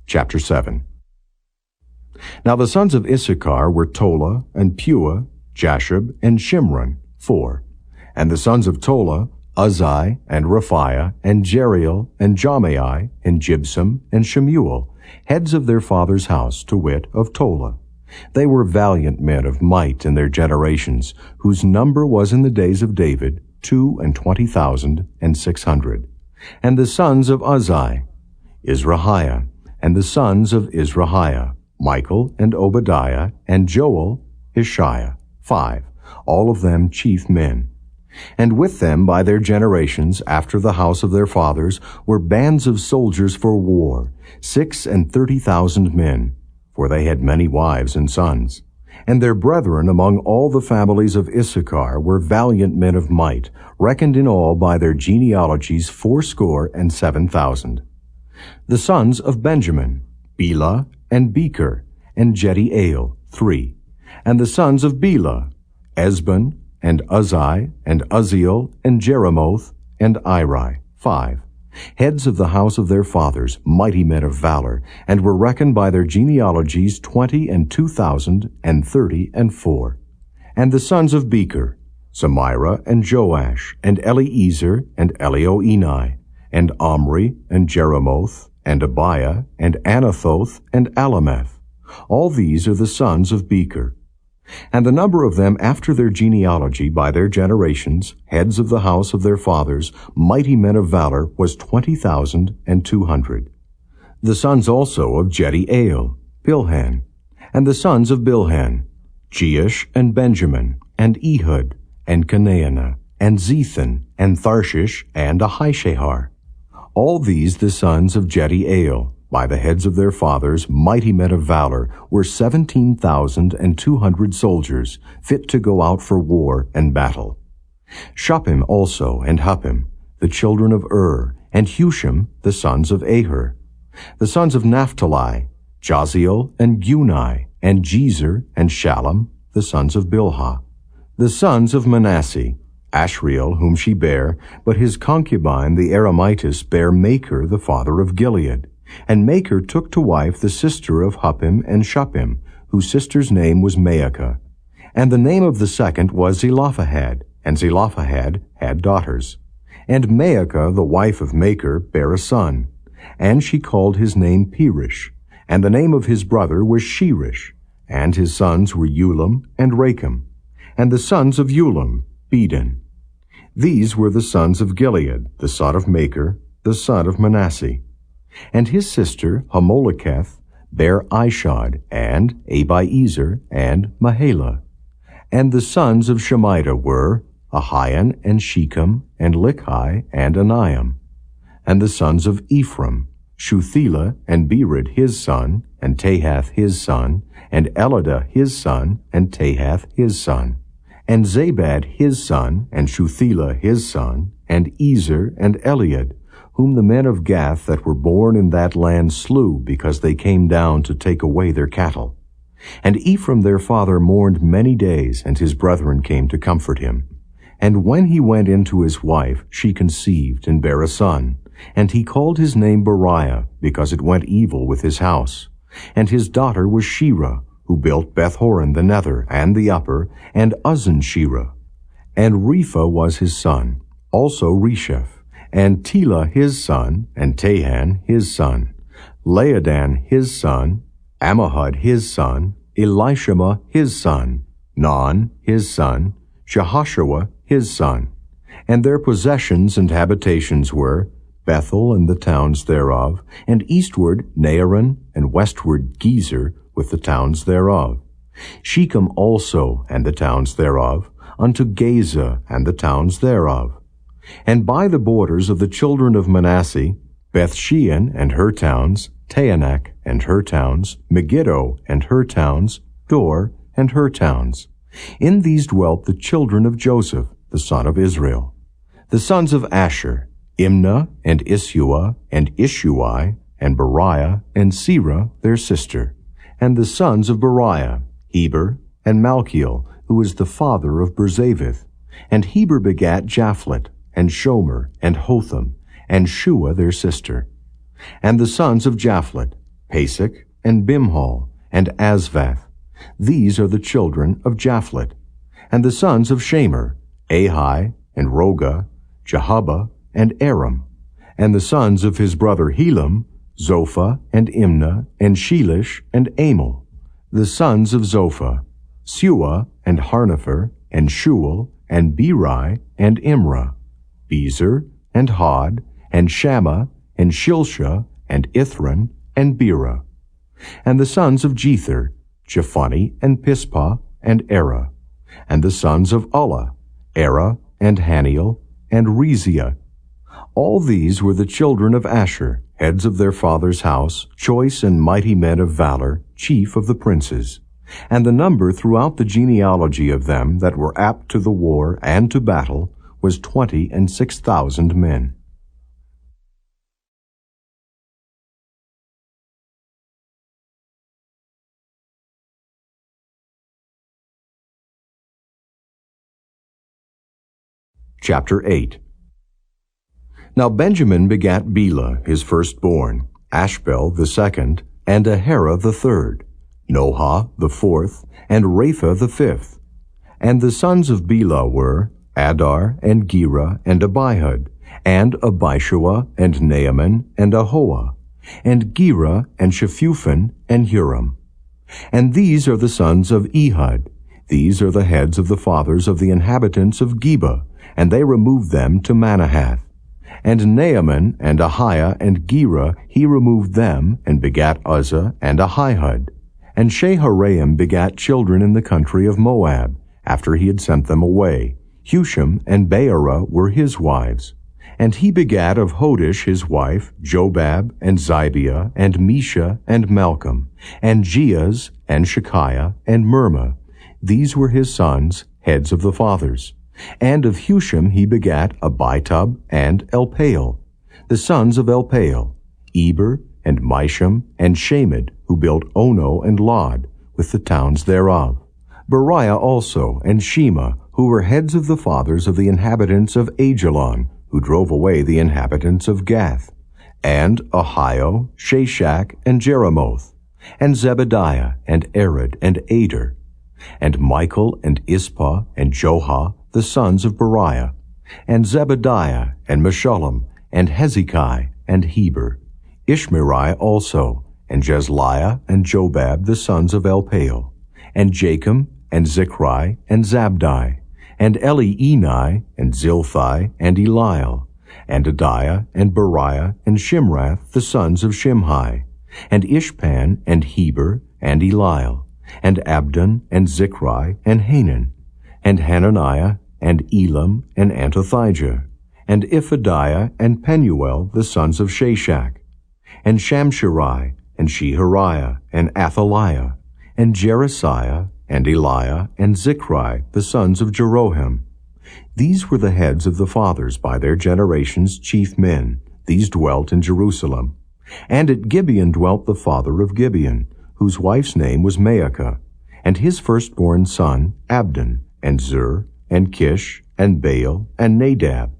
Chapter 7. Now the sons of Issachar were Tola, and Puah, Jashub, and Shimron, 4. And the sons of Tola, Uzzi, and Raphiah, and Jeriel, and Jahmai, and Jibsam, and Shemuel, heads of their father's house, to wit, of Tola. They were valiant men of might in their generations, whose number was in the days of David 22,600. And the sons of Uzzi, Izrahiah, and the sons of Izrahiah, Michael, and Obadiah, and Joel, Ishiah, 5, all of them chief men. And with them by their generations, after the house of their fathers, were bands of soldiers for war, 36,000 men, for they had many wives and sons. And their brethren among all the families of Issachar were valiant men of might, reckoned in all by their genealogies 7,000. The sons of Benjamin, Bela, and Becher, and Jediael, 3. And the sons of Bela, Esban, and Uzzi, and Uzziel, and Jeremoth, and Iri, 5. Heads of the house of their fathers, mighty men of valor, and were reckoned by their genealogies 22,034. And the sons of Becher, Zemira, and Joash, and Eliezer, and Elioenai, and Omri, and Jeremoth, and Abiah, and Anathoth, and Alameth. All these are the sons of Becher. And the number of them after their genealogy by their generations, heads of the house of their fathers, mighty men of valor, was 20,200. The sons also of Jediael, Bilhan. And the sons of Bilhan, Jeush, and Benjamin, and Ehud, and Canaanah, and Zethan, and Tharshish, and Ahishahar. All these the sons of Jediael, by the heads of their fathers, mighty men of valor, were 17,200 soldiers, fit to go out for war and battle. Shuppim also, and Huppim, the children of and Hushim, the sons of Aher. The sons of Naphtali, Jaziel, and Guni, and Jezer, and Shallum, the sons of Bilhah. The sons of Manasseh, Ashriel, whom she bare, but his concubine the Aramitess bare Machir, the father of Gilead. And Machir took to wife the sister of Huppim and Shuppim, whose sister's name was Maacah. And the name of the second was Zelophehad, and Zelophehad had daughters. And Maacah, the wife of Machir, bare a son, and she called his name Perish, and the name of his brother was Sherish, and his sons were Ulam and Racham, and the sons of Ulam, Bedan. These were the sons of Gilead, the son of Machir, the son of Manasseh. And his sister Hamoleketh bare Ishad, and Abiezer, and Mahalah. And the sons of Shemida were Ahian, and Shechem, and Likhi, and Aniam. And the sons of Ephraim, Shuthelah, and Bered his son, and Tahath his son, and Eladah his son, and Tahath his son. And Zabad his son, and Shuthelah his son, and Ezer, and Eliad, whom the men of Gath that were born in that land slew, because they came down to take away their cattle. And Ephraim their father mourned many days, and his brethren came to comfort him. And when he went in to his wife, she conceived, and bare a son. And he called his name Beriah, because it went evil with his house. And his daughter was Shirah, who built Beth-horon the nether, and the upper, and Uzzen-Shirah. And Repha was his son, also Resheph. And Tela his son, and Tahan his son, Laadan his son, Ammihud his son, Elishama his son, Non his son, Jehoshua his son. And their possessions and habitations were Bethel and the towns thereof, and eastward Naaran, and westward Gezer with the towns thereof. Shechem also and the towns thereof, unto Gaza and the towns thereof. And by the borders of the children of Manasseh, Bethshean and her towns, Taanach and her towns, Megiddo and her towns, Dor and her towns. In these dwelt the children of Joseph, the son of Israel. The sons of Asher, Imnah, and Isua, and Ishui, and Beriah, and Serah, their sister. And the sons of Beriah, Heber, and Malchiel, who was the father of Berzavith. And Heber begat Japhlet, and Shomer, and Hotham, and Shua their sister. And the sons of Japhlet, Pasek, and Bimhal, and Asvath. These are the children of Japhlet. And the sons of Shamer, Ahi, and Roga, Jehubbah, and Aram. And the sons of his brother Helam, Zophah, and Imnah, and Shelish, and Amal. The sons of Zophah, Suah, and Harnepher, and Shual, and Beri, and Imrah, Bezer, and Hod, and Shammah, and Shilshah, and Ithran, and Bera. And the sons of Jether, Jephani, and Pispah, and Era. And the sons of Allah, Era, and Haniel, and Reziah. All these were the children of Asher, heads of their father's house, choice and mighty men of valor, chief of the princes. And the number throughout the genealogy of them that were apt to the war and to battle was 26,000 men. Chapter 8. Now Benjamin begat Bela, his firstborn, Ashbel the second, and Ahara the third, Nohah the fourth, and Rapha the fifth. And the sons of Bela were Adar, and Gera, and Abihud, and Abishua, and Naaman, and Ahoah, and Gera, and Shephuphan, and Huram. And these are the sons of Ehud. These are the heads of the fathers of the inhabitants of Geba, and they removed them to Manahath. And Naaman, and Ahiah, and Gera, he removed them, and begat Uzzah, and Ahihud. And Shaharaim begat children in the country of Moab, after he had sent them away. Husham and Beerah were his wives. And he begat of Hodish his wife, Jobab, and Zibiah, and Mesha, and Malcolm, and Jeaz, and Shekiah, and Mirmah. These were his sons, heads of the fathers. And of Husham he begat Abitub and Elpaal. The sons of Elpaal, Eber, and Misham, and Shamed, who built Ono and Lod, with the towns thereof. Beriah also, and Shema, who were heads of the fathers of the inhabitants of Ajalon, who drove away the inhabitants of Gath. And Ahio, Shashak, and Jeremoth, and Zebediah, and Arad, and Ader, and Michael, and Ispah, and Johah, the sons of Beriah, and Zebediah, and Meshullam, and Hezekiah, and Heber, Ishmerai also, and Jezliah, and Jobab, the sons of Elpaal, and Jachim, and Zichri, and Zabdi, and Elienai, and Zilthai, and Eliel, and Adiah, and Beriah, and Shimrath, the sons of Shimhi, and Ishpan, and Heber, and Eliel, and Abdon, and Zichri, and Hanan, and Hananiah, and Elam, and Antothijah, and Iphidiah, and Penuel, the sons of Shashak, and Shamsherai, and Shehariah, and Athaliah, and Jerasiah, and Eliah, and Zichri, the sons of Jeroham. These were the heads of the fathers by their generations, chief men. These dwelt in Jerusalem. And at Gibeon dwelt the father of Gibeon, whose wife's name was Maacah, and his firstborn son Abdon, and Zur, and Kish, and Baal, and Nadab,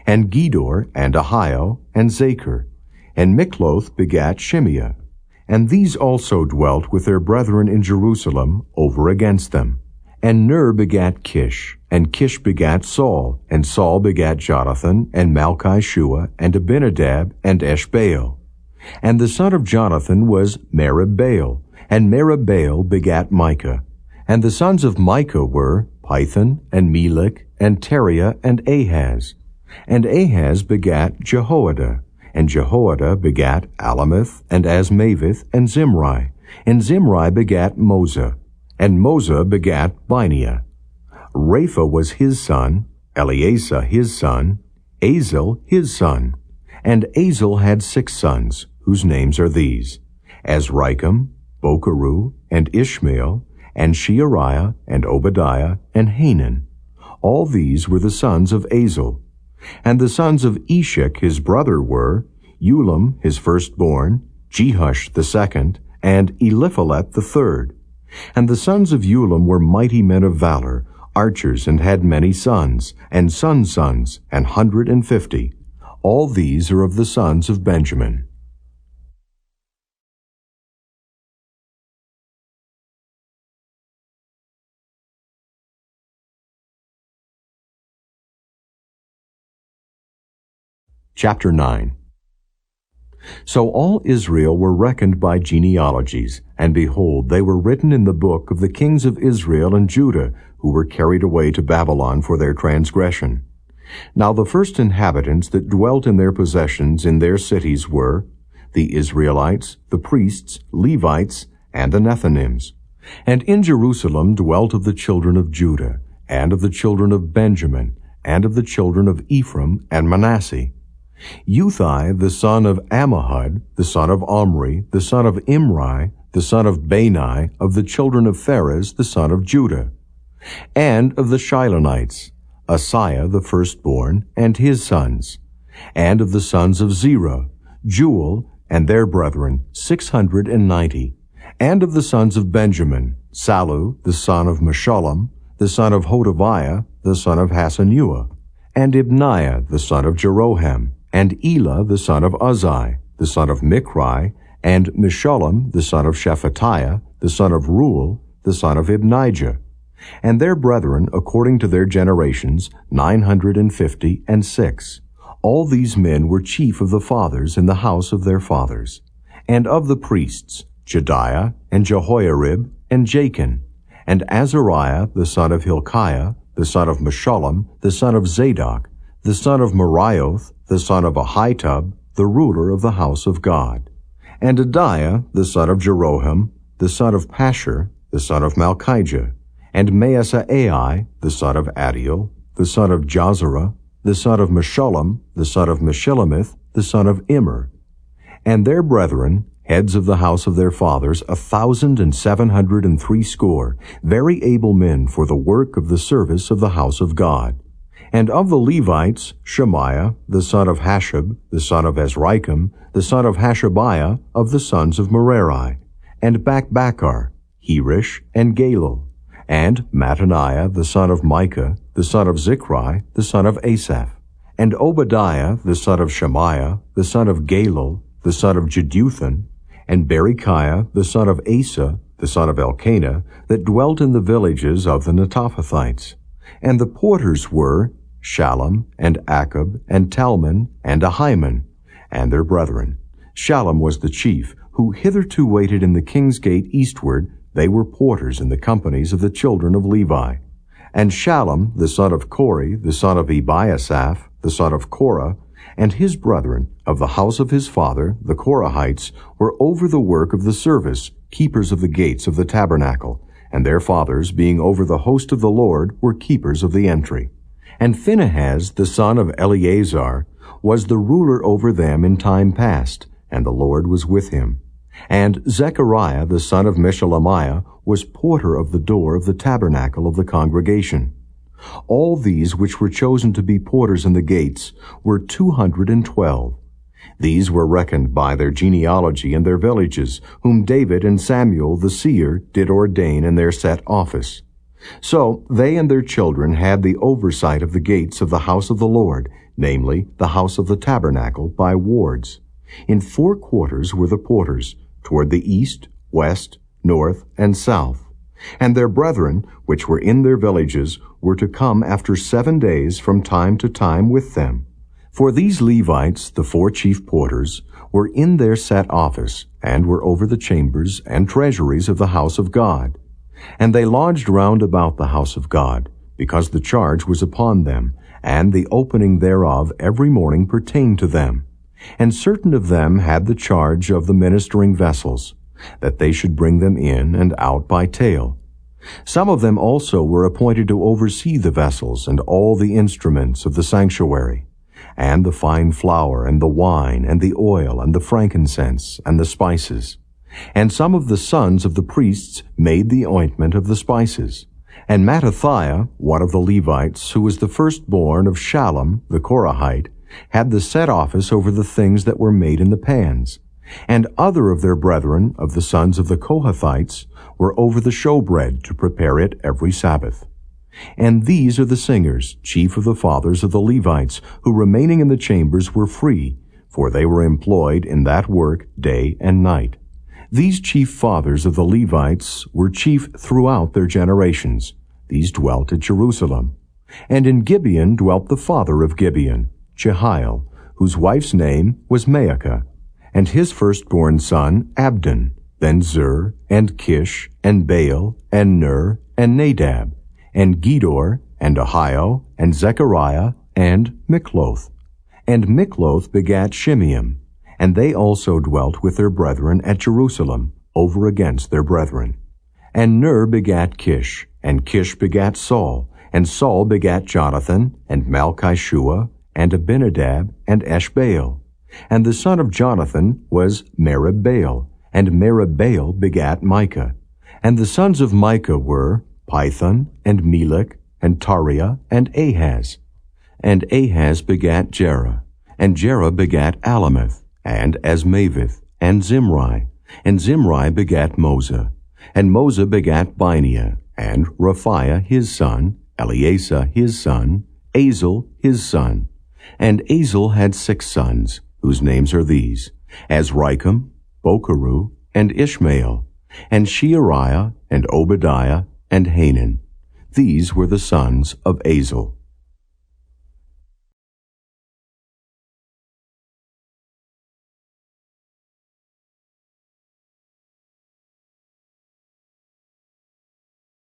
and Gedor, and Ahio, and Zachar. And Mikloth begat Shimeah. And these also dwelt with their brethren in Jerusalem over against them. And Ner begat Kish, and Kish begat Saul, and Saul begat Jonathan, and Malchi-Shua, and Abinadab, and Eshbaal. And the son of Jonathan was Merib-Baal, and Merib-Baal begat Micah. And the sons of Micah were Pithon, and Melech, and Teriah, and Ahaz. And Ahaz begat Jehoiada, and Jehoiada begat Alameth, and Asmaveth, and Zimri. And Zimri begat Moza, and Moza begat Bineah. Rapha was his son, Eleasah his son, Azel his son. And Azel had 6 sons, whose names are these: Azrikam, Bokeru, and Ishmael, and Sheariah, and Obadiah, and Hanan. All these were the sons of Azel. And the sons of Eshek his brother were Ulam his firstborn, Jehush the second, and Eliphalet the third. And the sons of Ulam were mighty men of valor, archers, and had many sons, and sons' sons, 150. All these are of the sons of Benjamin. Chapter 9. So all Israel were reckoned by genealogies, and behold, they were written in the book of the kings of Israel and Judah, who were carried away to Babylon for their transgression. Now the first inhabitants that dwelt in their possessions in their cities were the Israelites, the priests, Levites, and the Nethinims. And in Jerusalem dwelt of the children of Judah, and of the children of Benjamin, and of the children of Ephraim and Manasseh. Uthai, the son of Ammihud, the son of Omri, the son of Imri, the son of Bani, of the children of Pharez, the son of Judah. And of the Shilonites, Asaiah the firstborn, and his sons. And of the sons of Zerah, Jeuel, and their brethren, 690. And of the sons of Benjamin, Sallu, the son of Meshullam, the son of Hodaviah, the son of Hasanuah, and Ibniah, the son of Jeroham, and Elah, the son of Uzzi, the son of Michri, and Meshullam, the son of Shephatiah, the son of Reuel, the son of Ibnijah, and their brethren, according to their generations, 956. All these men were chief of the fathers in the house of their fathers. And of the priests, Jediah, and Jehoiarib, and Jachin, and Azariah, the son of Hilkiah, the son of Meshullam, the son of Zadok, the son of Merioth, the son of Ahitub, the ruler of the house of God, and Adiah, the son of Jeroham, the son of Pashur, the son of Malchijah, and Maaseiah, the son of Adiel, the son of Jozerah, the son of Meshullam, the son of Meshillemith, the son of Immer, and their brethren, heads of the house of their fathers, 1,760, very able men for the work of the service of the house of God. And of the Levites, Shemaiah, the son of Hashab, the son of Azrikam, the son of Hashabiah, of the sons of Merari, and Bakbakkar, Herish, and Galal, and Mattaniah, the son of Micah, the son of Zichri, the son of Asaph, and Obadiah, the son of Shemaiah, the son of Galal, the son of Jeduthun, and Berechiah, the son of Asa, the son of Elkanah, that dwelt in the villages of the Netophathites. And the porters were Shallum, and Akab, and Talmon, and Ahiman, and their brethren. Shallum was the chief, who hitherto waited in the king's gate eastward. They were porters in the companies of the children of Levi. And Shallum, the son of Kori, the son of Ebiasaph, the son of Korah, and his brethren of the house of his father, the Korahites, were over the work of the service, keepers of the gates of the tabernacle, and their fathers, being over the host of the Lord, were keepers of the entry. And Phinehas, the son of Eleazar, was the ruler over them in time past, and the Lord was with him. And Zechariah, the son of Meshelemiah, was porter of the door of the tabernacle of the congregation. All these which were chosen to be porters in the gates were 212. These were reckoned by their genealogy and their villages, whom David and Samuel the seer did ordain in their set office. So they and their children had the oversight of the gates of the house of the Lord, namely, the house of the tabernacle, by wards. In 4 quarters were the porters, toward the east, west, north, and south. And their brethren, which were in their villages, were to come after 7 days from time to time with them. For these Levites, the 4 chief porters, were in their set office, and were over the chambers and treasuries of the house of God. And they lodged round about the house of God, because the charge was upon them, and the opening thereof every morning pertained to them. And certain of them had the charge of the ministering vessels, that they should bring them in and out by tale. Some of them also were appointed to oversee the vessels and all the instruments of the sanctuary, and the fine flour, and the wine, and the oil, and the frankincense, and the spices. And some of the sons of the priests made the ointment of the spices. And Mattithiah, one of the Levites, who was the firstborn of Shallum the Korahite, had the set office over the things that were made in the pans. And other of their brethren, of the sons of the Kohathites, were over the showbread to prepare it every Sabbath. And these are the singers, chief of the fathers of the Levites, who remaining in the chambers were free, for they were employed in that work day and night. These chief fathers of the Levites were chief throughout their generations. These dwelt at Jerusalem. And in Gibeon dwelt the father of Gibeon, Jehiel, whose wife's name was Maacah, and his firstborn son Abdon, then Zur, and Kish, and Baal, and Ner, and Nadab, and Gedor, and Ahio, and Zechariah, and Mikloth. And Mikloth begat Shimeam, and they also dwelt with their brethren at Jerusalem, over against their brethren. And Ner begat Kish, and Kish begat Saul, and Saul begat Jonathan, and Malchishua, and Abinadab, and Eshbaal. And the son of Jonathan was Merib-Baal, and Merib-Baal begat Micah. And the sons of Micah were Pithon, and Melech, and Tariah, and Ahaz. And Ahaz begat Jerah, and Jerah begat Alameth, and Asmaveth, and Zimri, and Zimri begat Moza. And Moza begat Bineah, and Raphiah his son, Eleasah his son, Azel his son. And Azel had 6 sons, whose names are these, Azrikam, Bocheru, and Ishmael, and Sheariah, and Obadiah, and Hanan. These were the sons of Azel.